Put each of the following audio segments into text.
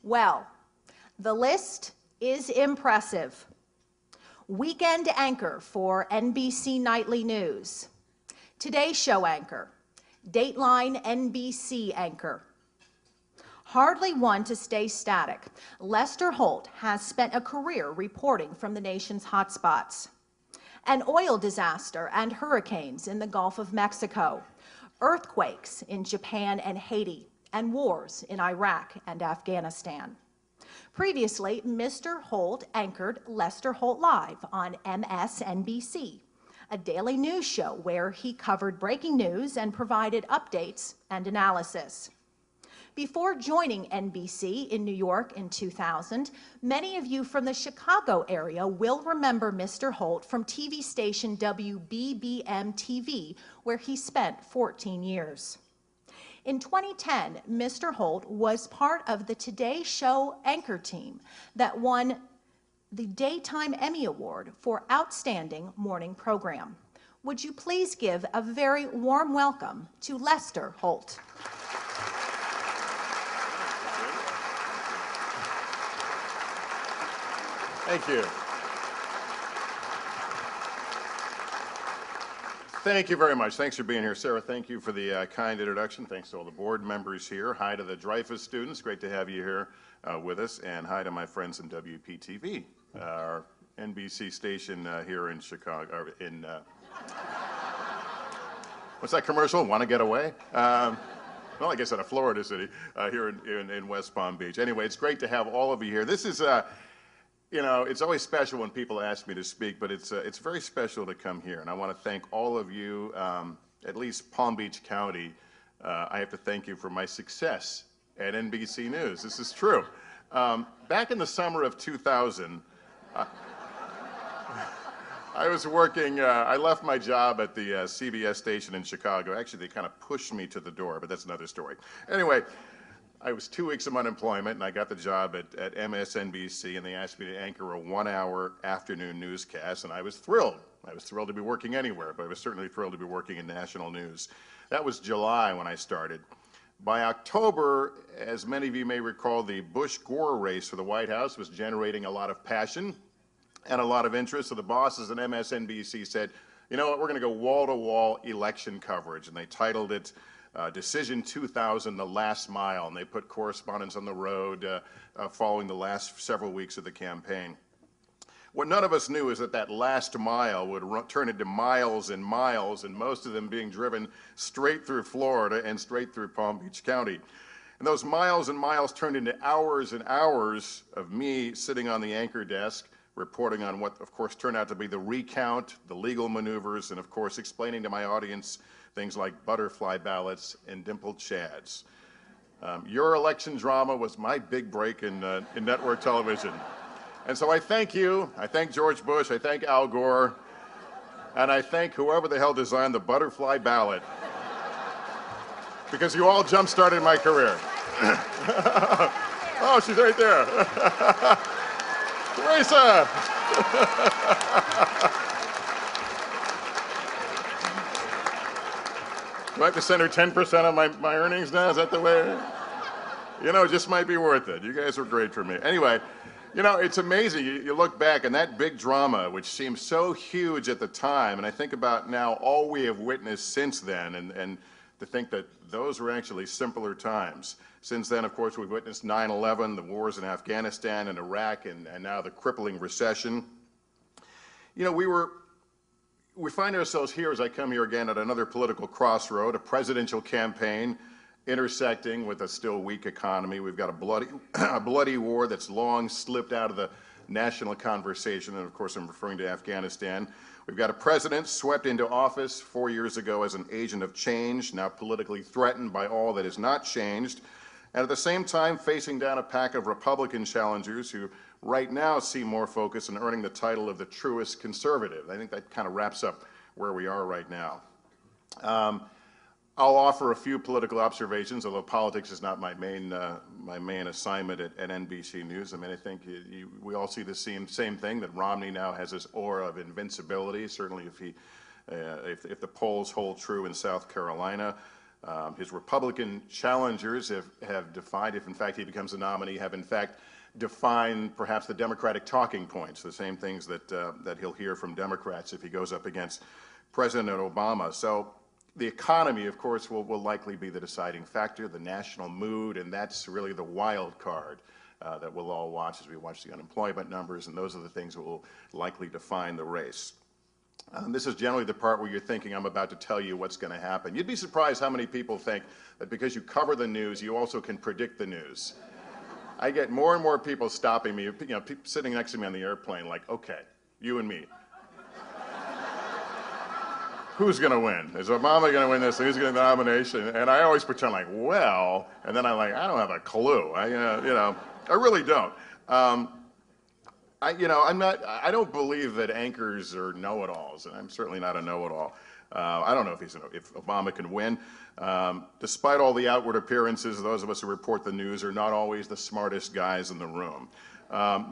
Well, the list is impressive. Weekend anchor for NBC Nightly News. Today Show anchor. Dateline NBC anchor. Hardly one to stay static, Lester Holt has spent a career reporting from the nation's hotspots. An oil disaster and hurricanes in the Gulf of Mexico, earthquakes in Japan and Haiti, and wars in Iraq and Afghanistan. Previously, Mr. Holt anchored Lester Holt Live on MSNBC, a daily news show where he covered breaking news and provided updates and analysis. Before joining NBC in New York in 2000, many of you from the Chicago area will remember Mr. Holt from TV station WBBM-TV, where he spent 14 years. In 2010, Mr. Holt was part of the Today Show anchor team that won the Daytime Emmy Award for Outstanding Morning Program. Would you please give a very warm welcome to Lester Holt. Thank you. Thank you very much. Thanks for being here. Sarah, thank you for the kind introduction. Thanks to all the board members here. Hi to the Dreyfus students. Great to have you here with us. And hi to my friends in WPTV, our NBC station here in Chicago. What's that commercial? Want to get away? Well, I guess at a Florida city here in West Palm Beach. Anyway, it's great to have all of you here. This is you know, it's always special when people ask me to speak, but it's very special to come here. And I want to thank all of you, at least Palm Beach County. I have to thank you for my success at NBC News. This is true. Back in the summer of 2000, I was working, I left my job at the CBS station in Chicago. Actually, they kind of pushed me to the door, but that's another story. Anyway, I was 2 weeks of unemployment, and I got the job at MSNBC, and they asked me to anchor a 1-hour afternoon newscast, and I was thrilled. I was thrilled to be working anywhere, but I was certainly thrilled to be working in national news. That was July when I started. By October, as many of you may recall, the Bush-Gore race for the White House was generating a lot of passion and a lot of interest, so the bosses at MSNBC said, you know what, we're going to go wall-to-wall election coverage, and they titled it Decision 2000, The Last Mile, and they put correspondents on the road following the last several weeks of the campaign. What none of us knew is that that last mile would turn into miles and miles, and most of them being driven straight through Florida and straight through Palm Beach County. And those miles and miles turned into hours and hours of me sitting on the anchor desk, reporting on what, of course, turned out to be the recount, the legal maneuvers, and, of course, explaining to my audience things like butterfly ballots and dimpled chads. Your election drama was my big break in network television. And so I thank you, I thank George Bush, I thank Al Gore, and I thank whoever the hell designed the butterfly ballot, because you all jump-started my career. Oh, she's right there. Teresa! Do I have to send her 10% of my earnings now? Is that the way? You know, it just might be worth it. You guys were great for me. Anyway, you know, it's amazing. You look back, and that big drama, which seemed so huge at the time, and I think about now all we have witnessed since then, and to think that those were actually simpler times. Since then, of course, we've witnessed 9/11, the wars in Afghanistan and Iraq, and now the crippling recession. You know, we find ourselves here, as I come here again, at another political crossroad, a presidential campaign intersecting with a still weak economy. We've got a bloody war that's long slipped out of the national conversation, and of course I'm referring to Afghanistan. We've got a president swept into office 4 years ago as an agent of change, now politically threatened by all that is not changed, and at the same time facing down a pack of Republican challengers who right now see more focus on earning the title of the truest conservative. I think that kind of wraps up where we are right now. I'll offer a few political observations, although politics is not my main assignment at NBC News. I mean, I think we all see the same thing, that Romney now has this aura of invincibility, certainly if the polls hold true in South Carolina. His Republican challengers have defined, if in fact he becomes the nominee, have in fact defined perhaps the Democratic talking points, the same things that he'll hear from Democrats if he goes up against President Obama. So the economy, of course, will likely be the deciding factor, the national mood, and that's really the wild card that we'll all watch as we watch the unemployment numbers, and those are the things that will likely define the race. This is generally the part where you're thinking, I'm about to tell you what's going to happen. You'd be surprised how many people think that because you cover the news, you also can predict the news. I get more and more people stopping me, people sitting next to me on the airplane like, okay, you and me. Who's going to win? Is Obama going to win this? Who's going to get the nomination? And I always pretend like, well, and then I'm like, I don't have a clue. I really don't. I don't believe that anchors are know-it-alls, and I'm certainly not a know-it-all. I don't know if Obama can win. Despite all the outward appearances, those of us who report the news are not always the smartest guys in the room.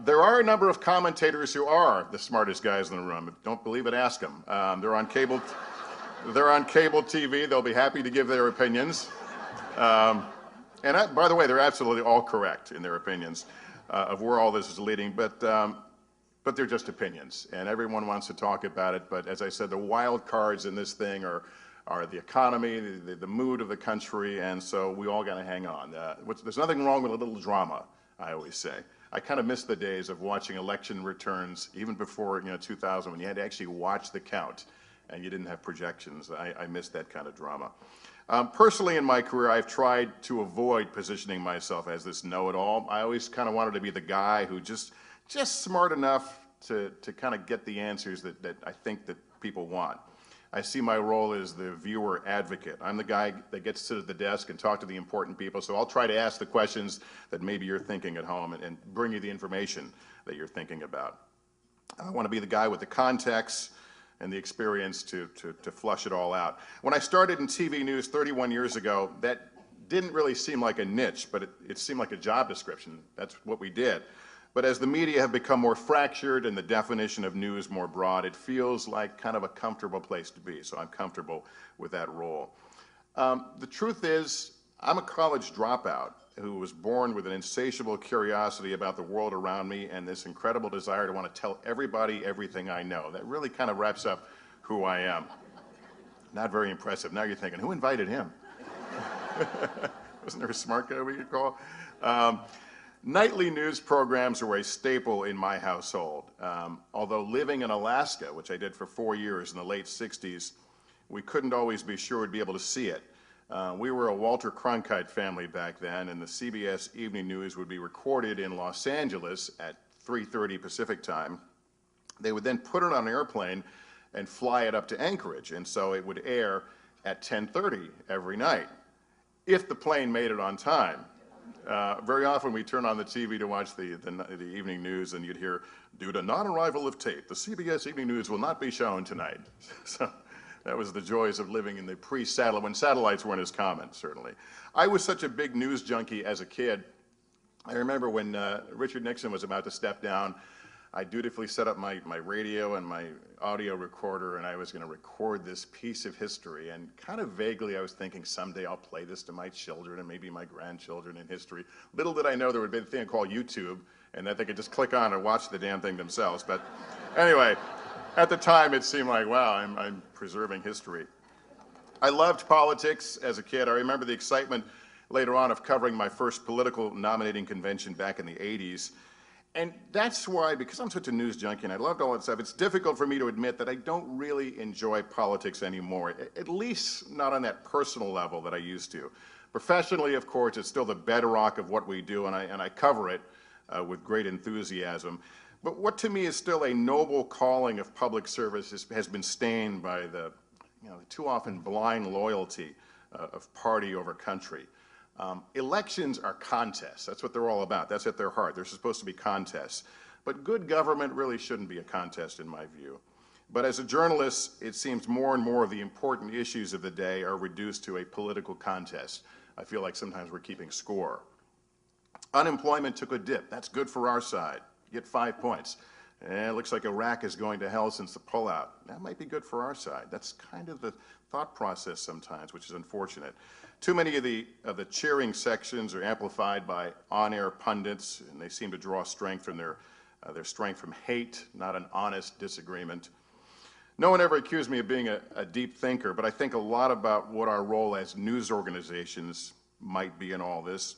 There are a number of commentators who are the smartest guys in the room. If you don't believe it, ask them. They're on cable TV. They'll be happy to give their opinions. By the way, they're absolutely all correct in their opinions of where all this is leading, but they're just opinions, and everyone wants to talk about it. But as I said, the wild cards in this thing are the economy, the mood of the country, and so we all got to hang on. There's nothing wrong with a little drama, I always say. I kind of miss the days of watching election returns, even before 2000, when you had to actually watch the count, and you didn't have projections. I miss that kind of drama. Personally, in my career, I've tried to avoid positioning myself as this know-it-all. I always kind of wanted to be the guy who just smart enough to kind of get the answers that I think that people want. I see my role as the viewer advocate. I'm the guy that gets to sit at the desk and talk to the important people, so I'll try to ask the questions that maybe you're thinking at home and bring you the information that you're thinking about. I want to be the guy with the context and the experience to flush it all out. When I started in TV news 31 years ago, that didn't really seem like a niche, but it seemed like a job description. That's what we did. But as the media have become more fractured and the definition of news more broad, it feels like kind of a comfortable place to be, so I'm comfortable with that role. The truth is, I'm a college dropout who was born with an insatiable curiosity about the world around me and this incredible desire to want to tell everybody everything I know. That really kind of wraps up who I am. Not very impressive. Now you're thinking, who invited him? Wasn't there a smart guy we could call? Nightly news programs were a staple in my household. Although living in Alaska, which I did for 4 years in the late 60s, we couldn't always be sure we'd be able to see it. We were a Walter Cronkite family back then, and the CBS Evening News would be recorded in Los Angeles at 3:30 Pacific time. They would then put it on an airplane and fly it up to Anchorage, and so it would air at 10:30 every night, if the plane made it on time. Very often we turn on the TV to watch the evening news, and you'd hear, due to non-arrival of tape, the CBS Evening News will not be shown tonight. So that was the joys of living in the pre-satellite, when satellites weren't as common, certainly. I was such a big news junkie as a kid. I remember when Richard Nixon was about to step down, I dutifully set up my radio and my audio recorder, and I was going to record this piece of history. And kind of vaguely, I was thinking, someday I'll play this to my children and maybe my grandchildren in history. Little did I know there would be a thing called YouTube, and that they could just click on and watch the damn thing themselves. But anyway, at the time, it seemed like, wow, I'm preserving history. I loved politics as a kid. I remember the excitement later on of covering my first political nominating convention back in the 80s. And that's why, because I'm such a news junkie and I loved all that stuff, it's difficult for me to admit that I don't really enjoy politics anymore, at least not on that personal level that I used to. Professionally, of course, it's still the bedrock of what we do, and I cover it with great enthusiasm. But what to me is still a noble calling of public service has been stained by the too often blind loyalty of party over country. Elections are contests. That's what they're all about. That's at their heart. They're supposed to be contests. But good government really shouldn't be a contest in my view. But as a journalist, it seems more and more of the important issues of the day are reduced to a political contest. I feel like sometimes we're keeping score. Unemployment took a dip. That's good for our side. You get 5 points. It looks like Iraq is going to hell since the pullout. That might be good for our side. That's kind of the thought process sometimes, which is unfortunate. Too many of the cheering sections are amplified by on-air pundits, and they seem to draw strength from their strength from hate, not an honest disagreement. No one ever accused me of being a deep thinker, but I think a lot about what our role as news organizations might be in all this.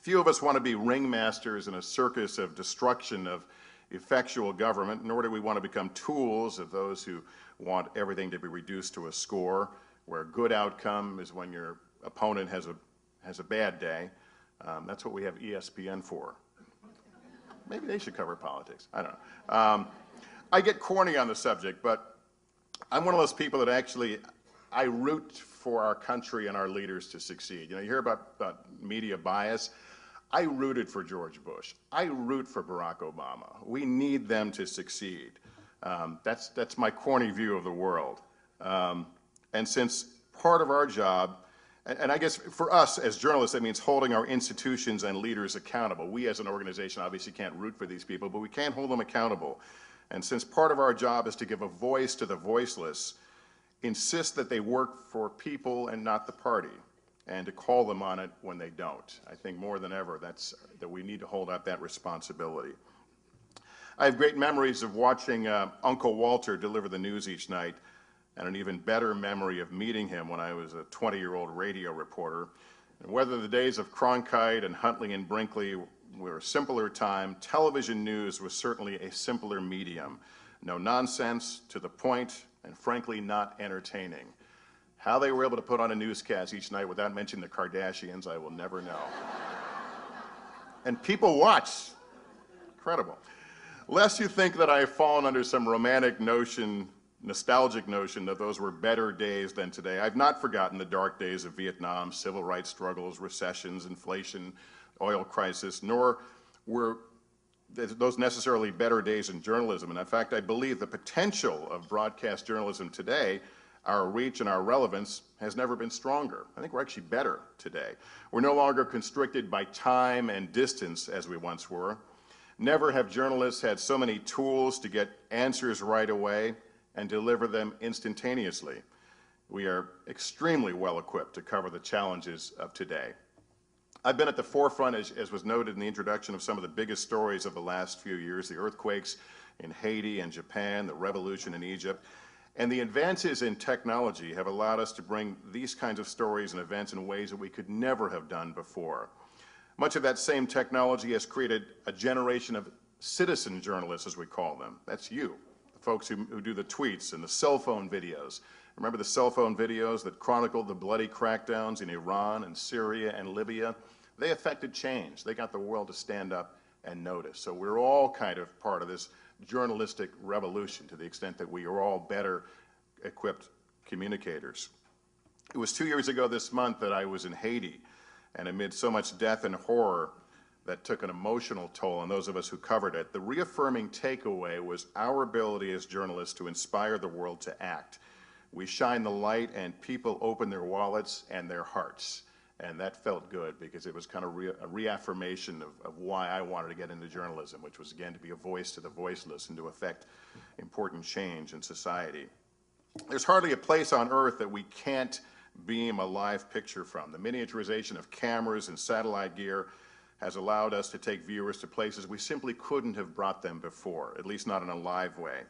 Few of us want to be ringmasters in a circus of destruction of effectual government, nor do we want to become tools of those who want everything to be reduced to a score, where good outcome is when your opponent has a bad day. That's what we have ESPN for. Maybe they should cover politics. I don't know. I get corny on the subject, but I'm one of those people that actually, I root for our country and our leaders to succeed. You know, you hear about media bias. I rooted for George Bush. I root for Barack Obama. We need them to succeed. That's my corny view of the world. And since part of our job, and I guess for us as journalists, that means holding our institutions and leaders accountable. We as an organization obviously can't root for these people, but we can hold them accountable. And since part of our job is to give a voice to the voiceless, insist that they work for people and not the party, and to call them on it when they don't. I think more than ever that we need to hold up that responsibility. I have great memories of watching Uncle Walter deliver the news each night, and an even better memory of meeting him when I was a 20-year-old radio reporter. And whether the days of Cronkite and Huntley and Brinkley were a simpler time, television news was certainly a simpler medium. No nonsense, to the point, and frankly not entertaining. How they were able to put on a newscast each night without mentioning the Kardashians, I will never know. And people watch. Incredible. Lest you think that I have fallen under some romantic notion, nostalgic notion that those were better days than today, I've not forgotten the dark days of Vietnam, civil rights struggles, recessions, inflation, oil crisis, nor were those necessarily better days in journalism. And in fact, I believe the potential of broadcast journalism today, our reach and our relevance, has never been stronger. I think we're actually better today. We're no longer constricted by time and distance as we once were. Never have journalists had so many tools to get answers right away and deliver them instantaneously. We are extremely well equipped to cover the challenges of today. I've been at the forefront, as was noted in the introduction, of some of the biggest stories of the last few years, the earthquakes in Haiti and Japan, the revolution in Egypt. And the advances in technology have allowed us to bring these kinds of stories and events in ways that we could never have done before. Much of that same technology has created a generation of citizen journalists, as we call them. That's you, the folks who do the tweets and the cell phone videos. Remember the cell phone videos that chronicled the bloody crackdowns in Iran and Syria and Libya? They affected change. They got the world to stand up and notice. So we're all kind of part of this journalistic revolution to the extent that we are all better equipped communicators. It was 2 years ago this month that I was in Haiti, and amid so much death and horror that took an emotional toll on those of us who covered it, the reaffirming takeaway was our ability as journalists to inspire the world to act. We shine the light and people open their wallets and their hearts. And that felt good because it was kind of a reaffirmation of why I wanted to get into journalism, which was, again, to be a voice to the voiceless and to affect important change in society. There's hardly a place on earth that we can't beam a live picture from. The miniaturization of cameras and satellite gear has allowed us to take viewers to places we simply couldn't have brought them before, at least not in a live way.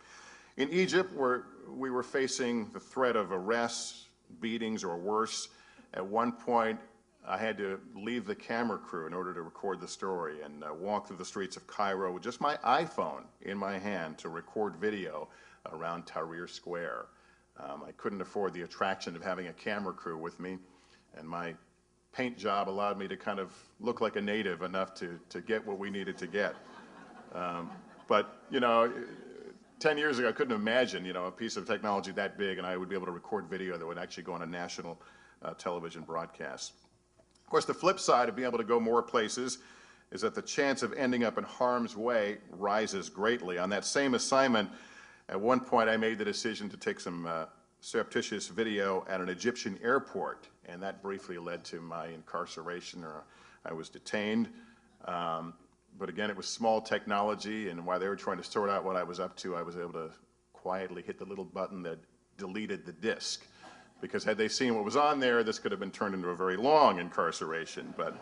In Egypt, where we were facing the threat of arrests, beatings, or worse, at one point I had to leave the camera crew in order to record the story and walk through the streets of Cairo with just my iPhone in my hand to record video around Tahrir Square. I couldn't afford the attraction of having a camera crew with me, and my paint job allowed me to kind of look like a native enough to get what we needed to get. But, you know, 10 years ago, I couldn't imagine, you know, a piece of technology that big and I would be able to record video that would actually go on a national television broadcast. Of course, the flip side of being able to go more places is that the chance of ending up in harm's way rises greatly. On that same assignment, at one point I made the decision to take some surreptitious video at an Egyptian airport, and that briefly led to my incarceration, or I was detained. But again, it was small technology, and while they were trying to sort out what I was up to, I was able to quietly hit the little button that deleted the disc. Because had they seen what was on there, this could have been turned into a very long incarceration. But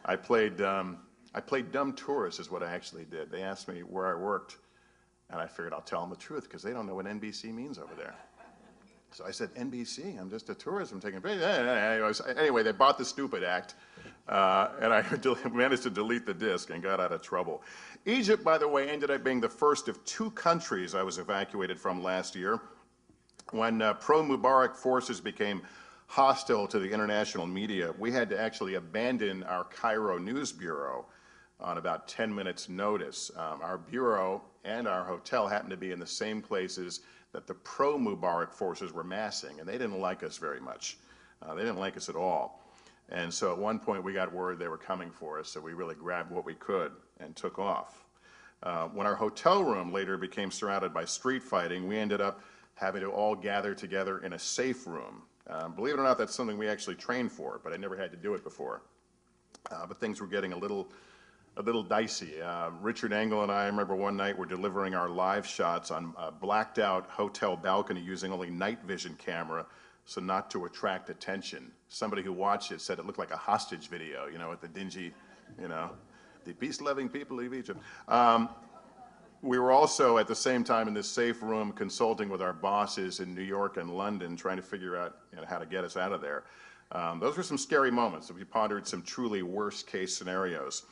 I played dumb tourist is what I actually did. They asked me where I worked, and I figured I'll tell them the truth because they don't know what NBC means over there. So I said, NBC, I'm just a tourist, I'm taking a picture. Anyway, they bought the stupid act, and I managed to delete the disc and got out of trouble. Egypt, by the way, ended up being the first of 2 countries I was evacuated from last year when pro-Mubarak forces became hostile to the international media. We had to actually abandon our Cairo news bureau on about 10 minutes notice. Our bureau and our hotel happened to be in the same places that the pro-Mubarak forces were massing, and they didn't like us very much. They didn't like us at all. And so at one point we got word they were coming for us, so we really grabbed what we could and took off. When our hotel room later became surrounded by street fighting, we ended up having to all gather together in a safe room. Believe it or not, that's something we actually trained for, but I never had to do it before. But things were getting a little dicey. Richard Engel and I remember one night we're delivering our live shots on a blacked out hotel balcony using only night vision camera so not to attract attention. Somebody who watched it said it looked like a hostage video, you know, with the dingy, you know, the peace-loving people of Egypt. We were also at the same time in this safe room consulting with our bosses in New York and London trying to figure out, you know, how to get us out of there. Those were some scary moments. We pondered some truly worst case scenarios.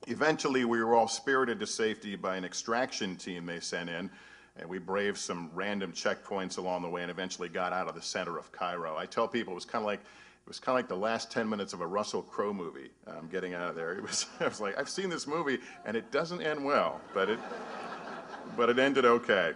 Eventually, we were all spirited to safety by an extraction team they sent in, and we braved some random checkpoints along the way and eventually got out of the center of Cairo. I tell people it was kind of like the last 10 minutes of a Russell Crowe movie, getting out of there. I was like, I've seen this movie, and it doesn't end well, but it ended okay.